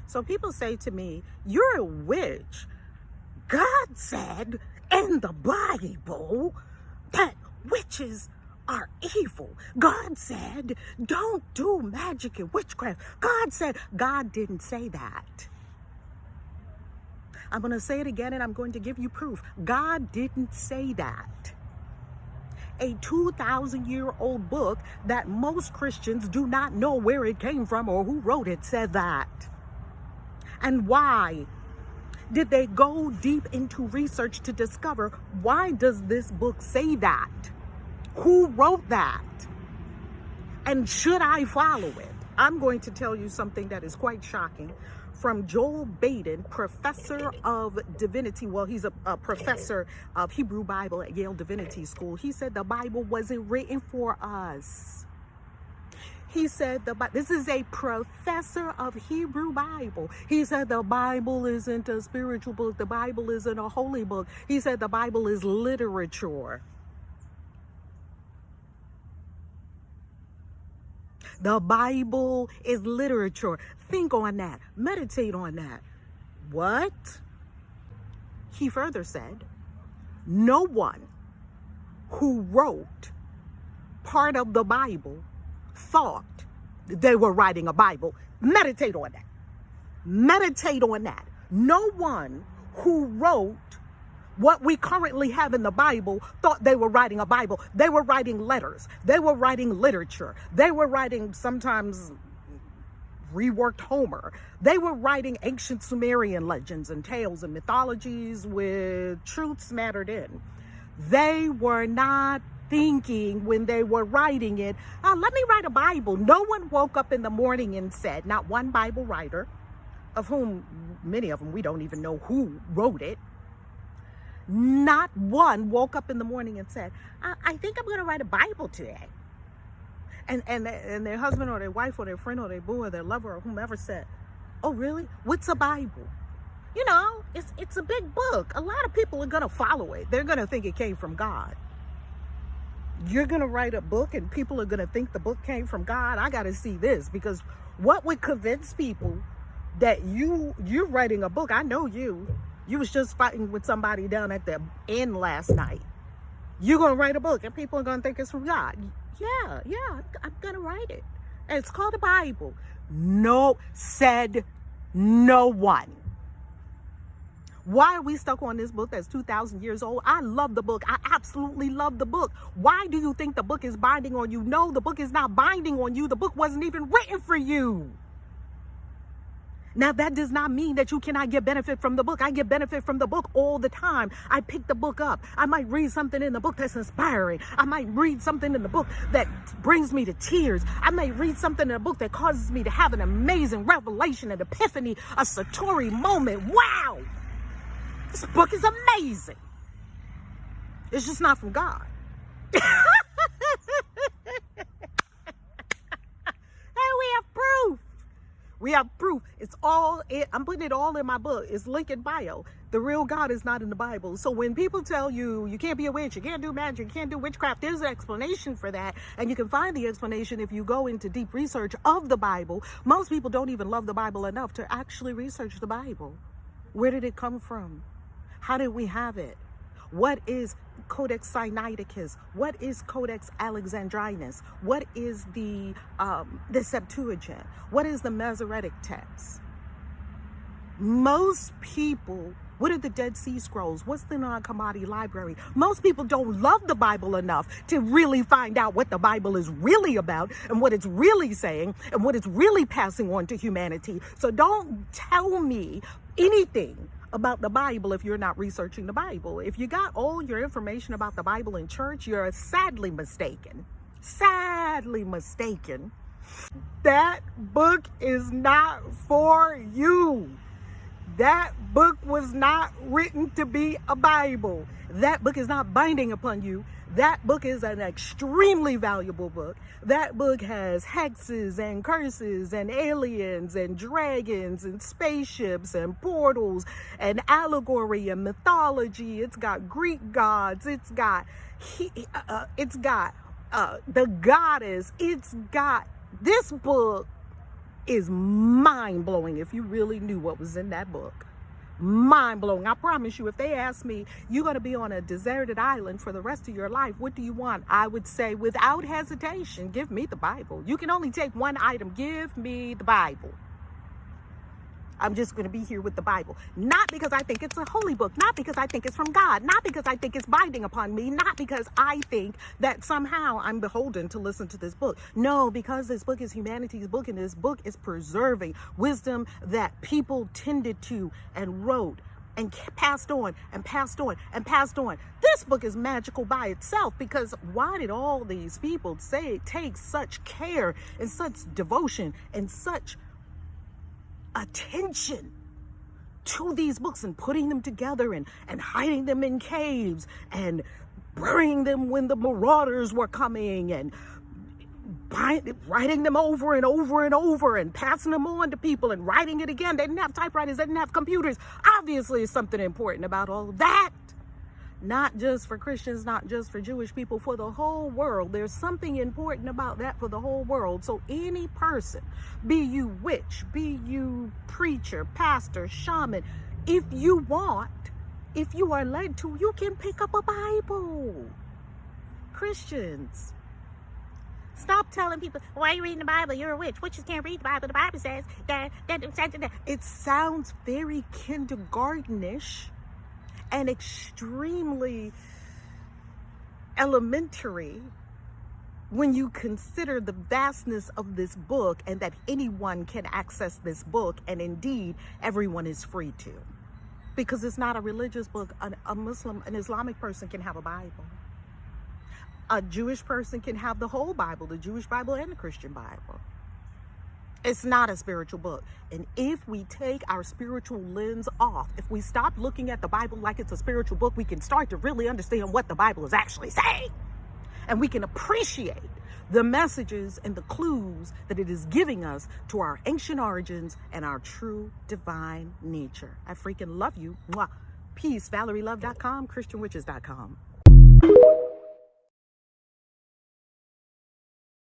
So people say to me, you're a witch. God said in the Bible that witches are evil. God said, don't do magic and witchcraft. God didn't say that. I'm going to say it again, and I'm going to give you proof. God didn't say that. A 2,000-year-old book that most Christians do not know where it came from or who wrote it said that. And why? Did they go deep into research to discover, why does this book say that? Who wrote that? And should I follow it? I'm going to tell you something that is quite shocking from Joel Baden, professor of divinity. Well, he's a professor of Hebrew Bible at Yale Divinity School. He said the Bible wasn't written for us. He said, this is a professor of Hebrew Bible. He said the Bible isn't a spiritual book. The Bible isn't a holy book. He said the Bible is literature. The Bible is literature. Think on that. Meditate on that. What? He further said, no one who wrote part of the Bible thought they were writing a Bible. Meditate on that. Meditate on that. No one who wrote what we currently have in the Bible thought they were writing a Bible. They were writing letters. They were writing literature. They were writing sometimes reworked Homer. They were writing ancient Sumerian legends and tales and mythologies with truth smattered in. They were not thinking when they were writing it, let me write a Bible. No one woke up in the morning and said, not one Bible writer, of whom many of them we don't even know who wrote it. Not one woke up in the morning and said, I think I'm going to write a Bible today. And their husband or their wife or their friend or their boo or their lover or whomever said, oh, really? What's a Bible? You know, it's a big book. A lot of people are going to follow it. They're going to think it came from God. You're going to write a book and people are going to think the book came from God. I got to see this, because what would convince people that you're writing a book? I know you was just fighting with somebody down at the inn last night. You're going to write a book and people are going to think it's from God. Yeah, I'm going to write it. And it's called the Bible. No, said no one. Why are we stuck on this book that's 2,000 years old? I love the book. I absolutely love the book. Why do you think the book is binding on you? No, the book is not binding on you. The book wasn't even written for you. Now, that does not mean that you cannot get benefit from the book. I get benefit from the book all the time. I pick the book up. I might read something in the book that's inspiring. I might read something in the book that brings me to tears. I might read something in a book that causes me to have an amazing revelation, an epiphany, a Satori moment. Wow! This book is amazing. It's just not from God. And we have proof. We have proof. It's all, I'm putting it all in my book. It's link in bio. The real God is not in the Bible. So when people tell you, you can't be a witch, you can't do magic, you can't do witchcraft, there's an explanation for that. And you can find the explanation if you go into deep research of the Bible. Most people don't even love the Bible enough to actually research the Bible. Where did it come from? How did we have it? What is Codex Sinaiticus? What is Codex Alexandrinus? What is the Septuagint? What is the Masoretic text? Most people, what are the Dead Sea Scrolls? What's the Nag Hammadi Library? Most people don't love the Bible enough to really find out what the Bible is really about and what it's really saying and what it's really passing on to humanity. So don't tell me anything about the Bible if you're not researching the Bible. If you got all your information about the Bible in church, you're sadly mistaken. Sadly mistaken. That book is not for you. That book was not written to be a Bible. That book is not binding upon you. That book is an extremely valuable book. That book has hexes and curses and aliens and dragons and spaceships and portals and allegory and mythology. It's got Greek gods. It's got the goddess. It's got, this book is mind-blowing if you really knew what was in that book. Mind-blowing. I promise you, if they ask me, you're going to be on a deserted island for the rest of your life, what do you want? I would say, without hesitation, give me the Bible. You can only take one item. Give me the Bible. I'm just going to be here with the Bible. Not because I think it's a holy book. Not because I think it's from God. Not because I think it's binding upon me. Not because I think that somehow I'm beholden to listen to this book. No, because this book is humanity's book, and this book is preserving wisdom that people tended to and wrote and passed on and passed on and passed on. This book is magical by itself, because why did all these people take such care and such devotion and such attention to these books and putting them together and hiding them in caves and burying them when the marauders were coming and writing them over and over and over and passing them on to people and writing it again? They didn't have typewriters, they didn't have computers. Obviously, there's something important about all of that. Not just for Christians, not just for Jewish people, for the whole world. There's something important about that for the whole world. So any person, be you witch, be you preacher, pastor, shaman, if you want, if you are led to, you can pick up a Bible. Christians, stop telling people, why are you reading the Bible? You're a witch. Witches can't read the Bible. The Bible says that. It sounds very kindergartenish and extremely elementary when you consider the vastness of this book and that anyone can access this book, and indeed everyone is free to, because it's not a religious book. A Muslim, an Islamic person can have a Bible. A Jewish person can have the whole Bible, the Jewish Bible and the Christian Bible. It's not a spiritual book. And if we take our spiritual lens off, if we stop looking at the Bible like it's a spiritual book, we can start to really understand what the Bible is actually saying. And we can appreciate the messages and the clues that it is giving us to our ancient origins and our true divine nature. I freaking love you. Mwah. Peace. ValerieLove.com, ChristianWitches.com.